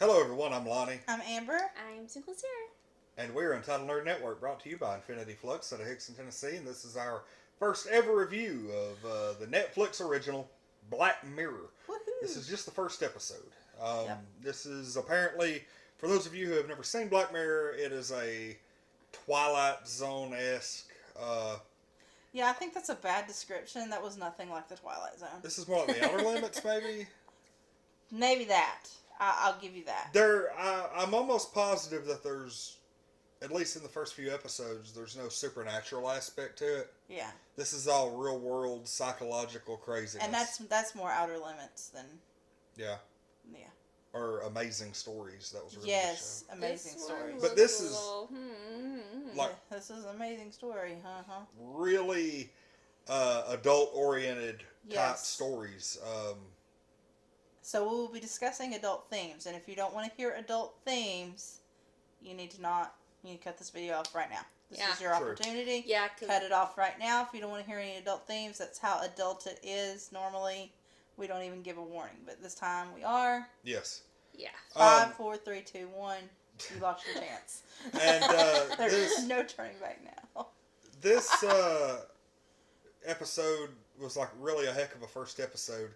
Hello, everyone. I'm Lonnie, I'm Amber. I'm Simple Sarah. and we're Untitled Nerd Network, brought to you by Infinity Flux out of Hickson, Tennessee. And this is our first ever review of the Netflix original Black Mirror. Woohoo! This is just the first episode. Yep. This is apparently, for those of you who have never seen Black Mirror, it is a Twilight Zone-esque. Yeah, I think that's a bad description. That was nothing like the Twilight Zone. This is more like the Outer Limits, maybe. Maybe that. I'll give you that. I'm almost positive that there's, at least in the first few episodes, there's no supernatural aspect to it. Yeah. This is all real world psychological craziness. And that's more Outer Limits than yeah, yeah. or Amazing Stories. That was a really Yes, good amazing This stories. one But looks this a is- little, like- Yeah, this is an amazing story, huh? show. Really adult oriented type Yes. stories. So we will be discussing adult themes, and if you don't want to hear adult themes, you need to cut this video off right now. This Yeah. is your True. opportunity. Yeah, cause Cut it off right now if you don't want to hear any adult themes. That's how adult it is normally. We don't even give a warning, but this time we are. Yes. yeah. 5, 4, 3, 2, 1. You lost your chance. And There's this no turning back now. this episode was like really a heck of a first episode.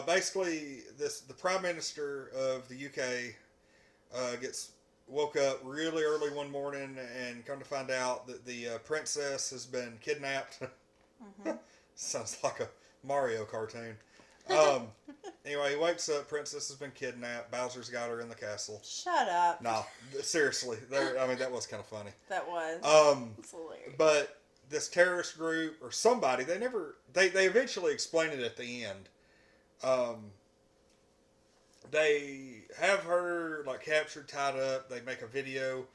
Basically, the Prime Minister of the UK gets woke up really early one morning and come to find out that the princess has been kidnapped. Mm-hmm. Sounds like a Mario cartoon. Anyway, he wakes up, princess has been kidnapped, Bowser's got her in the castle. Shut up. No, seriously, that was kind of funny. That was. It's hilarious. But this terrorist group or somebody, they eventually explain it at the end. They have her like captured, tied up. They make a video,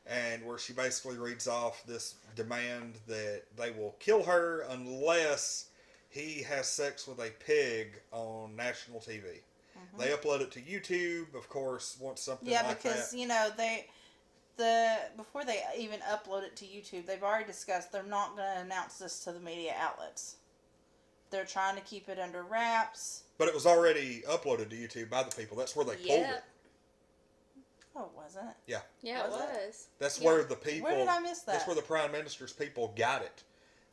and where she basically reads off this demand that they will kill her unless he has sex with a pig on national TV. Mm-hmm. They upload it to YouTube, of course. Once something Yeah, like because that. before they even upload it to YouTube, they've already discussed they're not going to announce this to the media outlets. They're trying to keep it under wraps. But it was already uploaded to YouTube by the people. That's where they pulled it. Oh, it wasn't? Yeah, it Was it? was. That's Yeah. where the people. Where did I miss that? That's where the Prime Minister's people got it.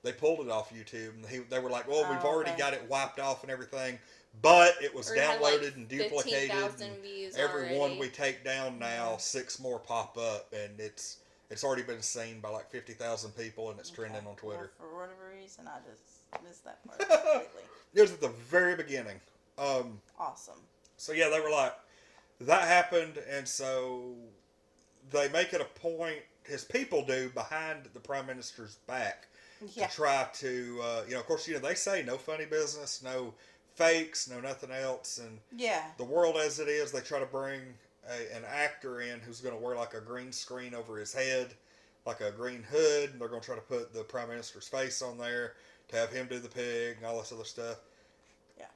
They pulled it off YouTube, and they were like, "Well, we've already okay. got it wiped off and everything, but it was Or it had, downloaded like, and duplicated. 15,000 And views every already. one we take down now, Yeah. 6 more pop up, and it's already been seen by like 50,000 people, and it's trending Okay. on Twitter." Well, for whatever reason, I just missed that part completely. It was at the very beginning. Awesome. So yeah, they were like, that happened, and so they make it a point. His people do behind the Prime Minister's back. Yeah. To try to, of course, they say no funny business, no fakes, no nothing else. And Yeah. the world as it is, they try to bring an actor in who's going to wear like a green screen over his head, like a green hood. And they're going to try to put the Prime Minister's face on there to have him do the pig and all this other stuff. Yeah.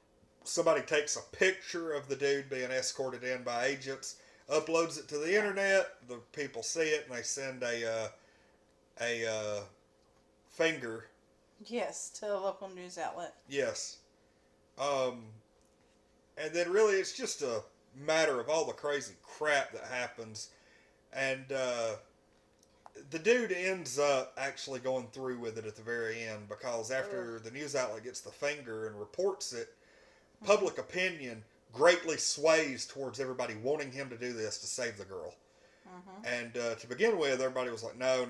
Somebody takes a picture of the dude being escorted in by agents, uploads it to the internet. The people see it and they send a finger. Yes, to a local news outlet. Yes. And then really it's just a matter of all the crazy crap that happens. And the dude ends up actually going through with it at the very end, because after the news outlet gets the finger and reports it, public opinion greatly sways towards everybody wanting him to do this to save the girl. Mm-hmm. And to begin with, everybody was like, no.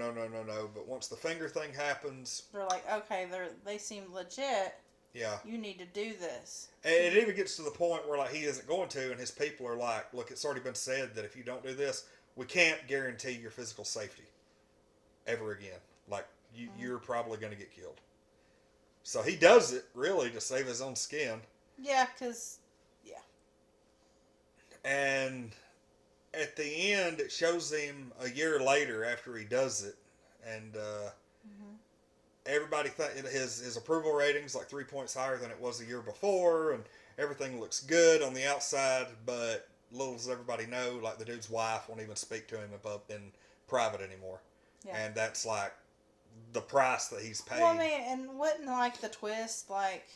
But once the finger thing happens, They're like, okay, they seem legit. yeah. You need to do this. And it even gets to the point where like he isn't going to, and his people are like, look, it's already been said that if you don't do this, we can't guarantee your physical safety ever again. Like, you're probably going to get killed. So he does it, really, to save his own skin. Yeah, because, And at the end, it shows him a year later after he does it, and everybody his approval rating's like 3 points higher than it was the year before, and everything looks good on the outside. But little does everybody know, like the dude's wife won't even speak to him in private anymore, and that's like the price that he's paid. Well, I mean, and wasn't like the twist, like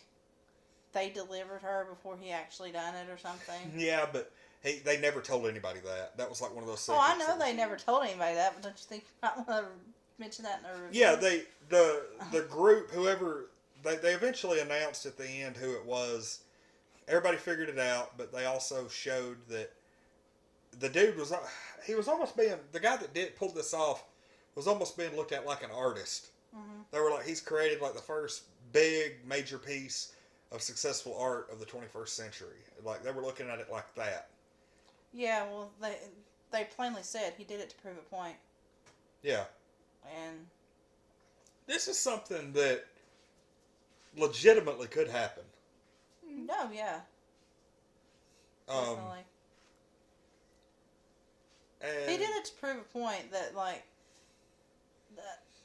they delivered her before he actually done it or something. Yeah, but they never told anybody that. That was like one of those Oh, I secrets know they never told anybody that, but don't you think you might want to mention that in a review? Yeah, the group, whoever, they eventually announced at the end who it was. Everybody figured it out, but they also showed that the dude was, he was almost being, the guy that pulled this off was almost being looked at like an artist. Mm-hmm. They were like, he's created like the first big major piece of successful art of the 21st century. Like, they were looking at it like that. Yeah, well, they plainly said he did it to prove a point. Yeah. And This is something that legitimately could happen. no, yeah, definitely. And He did it to prove a point that, like,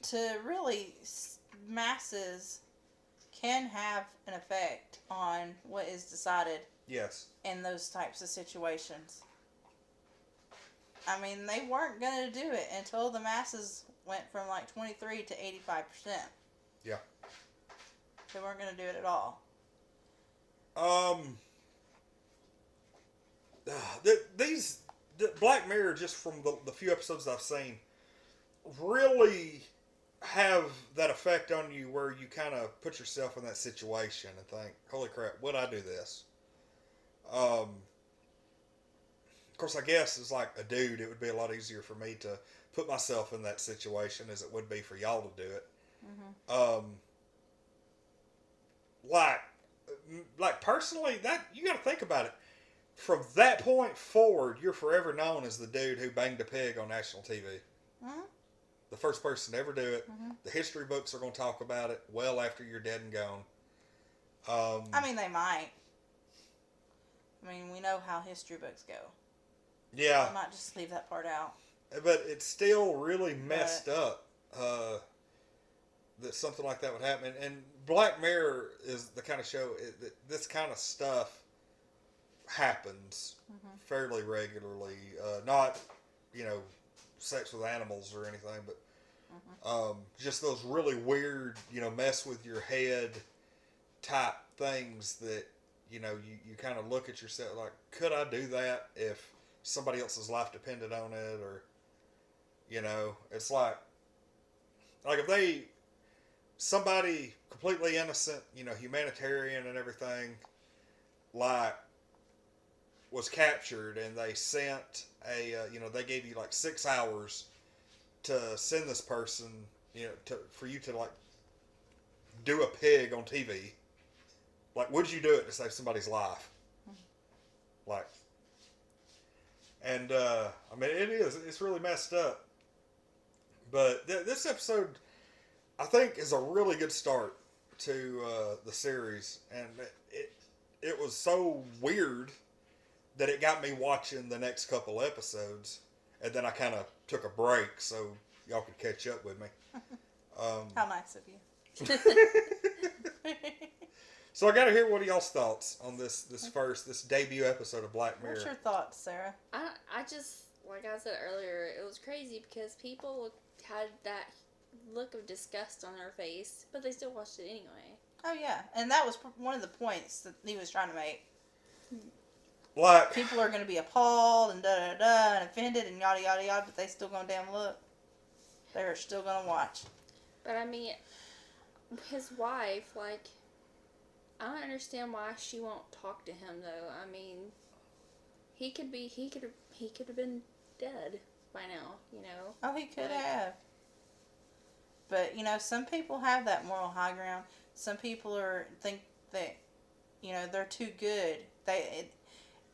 to really masses can have an effect on what is decided yes. in those types of situations. I mean, they weren't going to do it until the masses went from like 23 to 85%. Yeah. They weren't going to do it at all. The Black Mirror, just from the few episodes I've seen, really have that effect on you where you kind of put yourself in that situation and think, holy crap, would I do this? Of course, I guess as like a dude, it would be a lot easier for me to put myself in that situation as it would be for y'all to do it. Mm-hmm. Like personally, that you got to think about it. From that point forward, you're forever known as the dude who banged a pig on national TV. Mm-hmm. The first person to ever do it. Mm-hmm. The history books are going to talk about it well after you're dead and gone. I mean, they might. I mean, we know how history books go. Yeah. I might just leave that part out. But it's still really messed up that something like that would happen. And Black Mirror is the kind of show that this kind of stuff happens fairly regularly. Not, sex with animals or anything, but just those really weird, mess with your head type things that, you kind of look at yourself like, could I do that if somebody else's life depended on it? Or, it's like if somebody completely innocent, humanitarian and everything, like, was captured and they sent they gave you like 6 hours to send this person, for you to like do a pig on TV. Like, would you do it to save somebody's life? Like, and I mean, it's really messed up. But this episode, I think, is a really good start to the series, and it was so weird that it got me watching the next couple episodes, and then I kind of took a break so y'all could catch up with me. How nice of you. So I got to hear what are y'all's thoughts on this debut episode of Black Mirror. What's your thoughts, Sarah? I just, like I said earlier, it was crazy because people had that look of disgust on their face, but they still watched it anyway. Oh, yeah. And that was one of the points that he was trying to make. Like, people are going to be appalled and da-da-da and offended and yada yada yada, but they still going to damn look. They're still going to watch. But I mean, his wife, like, I don't understand why she won't talk to him though. I mean, he could have been dead by now, Oh, he could have. But some people have that moral high ground. Some people think that they're too good.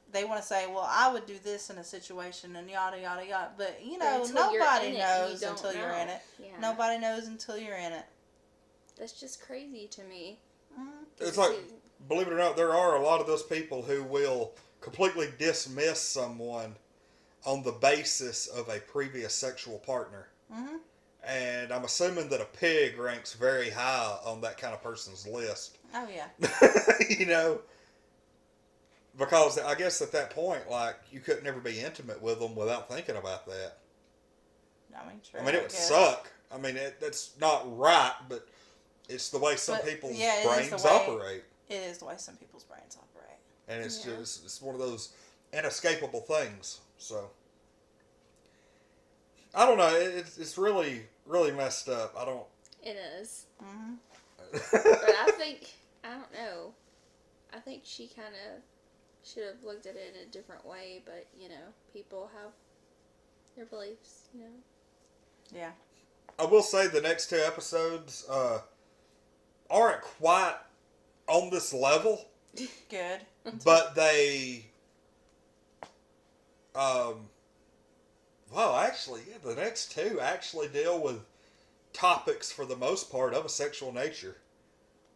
They want to say, well, I would do this in a situation and yada, yada, yada. But, nobody knows until you're in it. Yeah. Nobody knows until you're in it. That's just crazy to me. Mm-hmm. It's like, believe it or not, there are a lot of those people who will completely dismiss someone on the basis of a previous sexual partner. Mm-hmm. And I'm assuming that a pig ranks very high on that kind of person's list. Oh, yeah. Because I guess at that point, like, you couldn't ever be intimate with them without thinking about that. I mean, true. I mean, it would suck. I mean, that's not right, but it's the way some people's brains operate. It is the way some people's brains operate. And it's just, it's one of those inescapable things. So, I don't know. It's really, really messed up. I don't. It is. Mm-hmm. But I don't know. I think she kind of should have looked at it in a different way, but, people have their beliefs, Yeah. I will say the next 2 episodes aren't quite on this level, Good. but they, actually, yeah, the next 2 actually deal with topics for the most part of a sexual nature.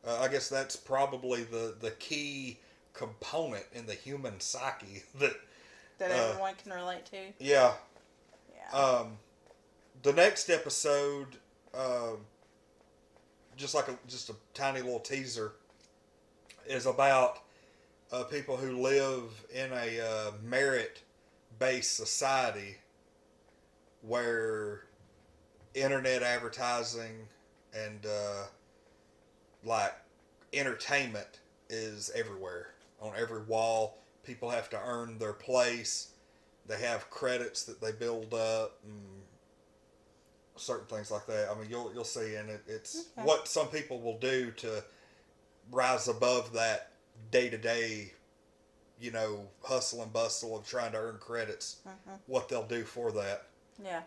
I guess that's probably the key component in the human psyche that everyone can relate to. Yeah. Yeah. The next episode, just a tiny little teaser, is about people who live in a merit-based society where internet advertising and like entertainment is everywhere. On every wall, people have to earn their place. They have credits that they build up and certain things like that. I mean, you'll see, and it's what some people will do to rise above that day-to-day, hustle and bustle of trying to earn credits. What they'll do for that. Yeah.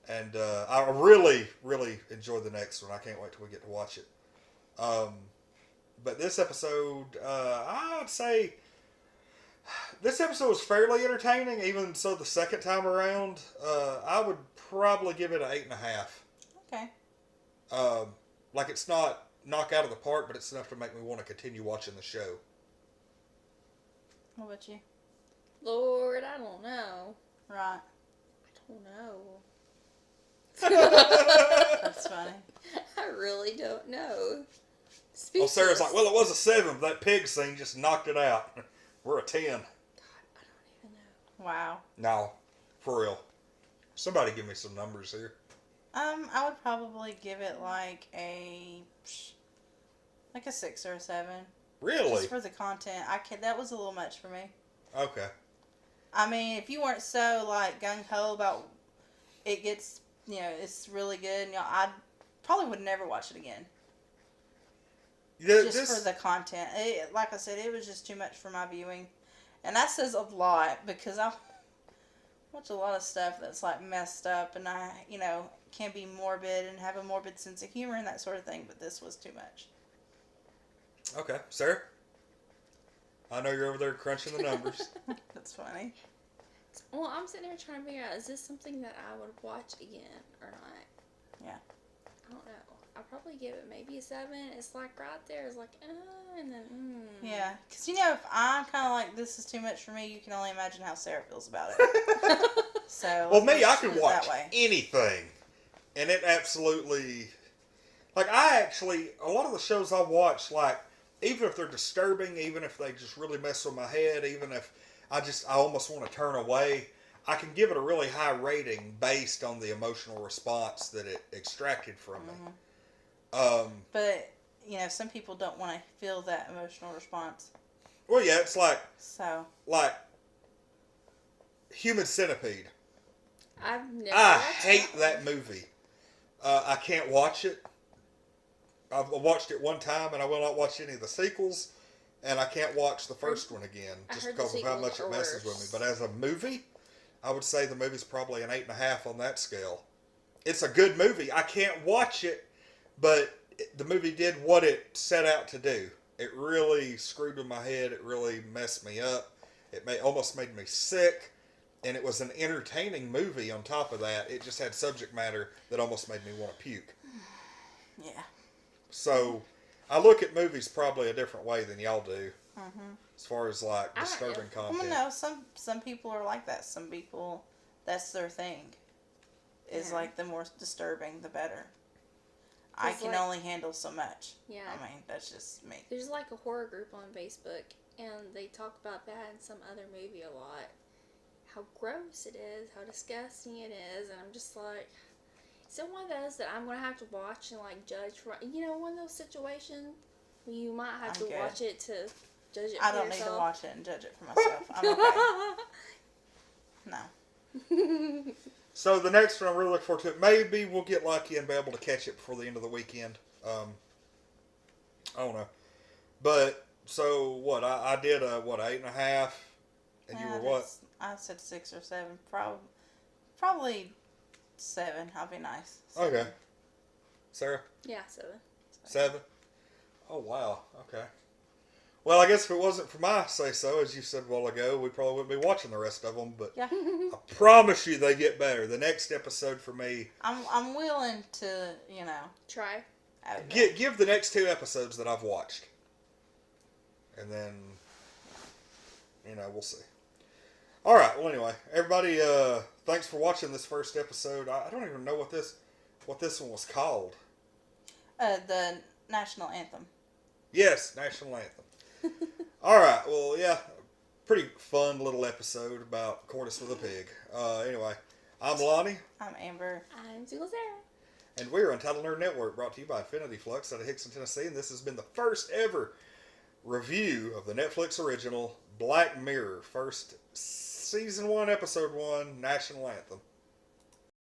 And I really, really enjoy the next one. I can't wait till we get to watch it. But this episode, I would say, this episode was fairly entertaining. Even so, the second time around, I would probably give it an 8.5. Okay. Like it's not knock out of the park, but it's enough to make me want to continue watching the show. What about you? Lord, I don't know. Right. I don't know. That's funny. I really don't know. Well, Sarah's like, well, it was a 7, but that pig scene just knocked it out. We're a 10. God, I don't even know. Wow. No, for real. Somebody give me some numbers here. I would probably give it like a 6 or a 7. Really? Just for the content. That was a little much for me. Okay. I mean, if you weren't so like gung ho about it gets, it's really good, and I probably would never watch it again. Yeah, just for the content. Like I said, it was just too much for my viewing. And that says a lot because I watch a lot of stuff that's like messed up and I, can be morbid and have a morbid sense of humor and that sort of thing, but this was too much. Okay. Sarah? I know you're over there crunching the numbers. That's funny. Well, I'm sitting here trying to figure out, is this something that I would watch again or not? Yeah. I don't know. I'll probably give it maybe a 7. It's like right there. It's like, and then, Yeah. Because, if I'm kind of like, this is too much for me, you can only imagine how Sarah feels about it. So, well, me, I can watch anything. And it absolutely... Like, a lot of the shows I watch, like, even if they're disturbing, even if they just really mess with my head, even if I almost want to turn away, I can give it a really high rating based on the emotional response that it extracted from me. But, some people don't want to feel that emotional response. Well, yeah, it's like... So... Like, Human Centipede. I hate that movie. I can't watch it. I've watched it one time, and I will not watch any of the sequels. And I can't watch the first one again, just because of how much it messes with me. But as a movie, I would say the movie's probably an 8.5 on that scale. It's a good movie. I can't watch it, but the movie did what it set out to do. It really screwed with my head. It really messed me up. It almost made me sick. And it was an entertaining movie on top of that. It just had subject matter that almost made me want to puke. Yeah. So, I look at movies probably a different way than y'all do. As far as, like, disturbing content. Well, no, some people are like that. Some people, that's their thing. Is like, the more disturbing, the better. I can only handle so much. Yeah. I mean, that's just me. There's like a horror group on Facebook, and they talk about that in some other movie a lot. How gross it is, how disgusting it is, and I'm just like, is it one of those that I'm going to have to watch and like judge for, one of those situations You might have I'm to good. watch it to judge it for I don't need to yourself. watch it and judge it for myself. I'm okay. No. So the next one I'm really looking forward to. Maybe we'll get lucky and be able to catch it before the end of the weekend. I don't know. But so what? I did a 8.5, and you Yeah, were what? I said 6 or 7. Probably 7. I'll be nice. Okay. Sarah? Yeah, 7. 7? Oh, wow. Okay. Well, I guess if it wasn't for my say-so, as you said a while ago, we probably wouldn't be watching the rest of them. But Yeah. I promise you they get better. The next episode for me, I'm willing to, Try. give the next 2 episodes that I've watched. And then, we'll see. All right. Well, anyway, everybody, thanks for watching this first episode. I don't even know what this one was called. The national anthem. Yes, national anthem. All right. Well, yeah, pretty fun little episode about Courtesy with a Pig. Anyway, I'm Lonnie. I'm Amber. I'm Single Sarah. And we're Untitled Nerd Network, brought to you by Infinity Flux out of Hickson, Tennessee. And this has been the first ever review of the Netflix original Black Mirror, first season 1, episode 1, national anthem.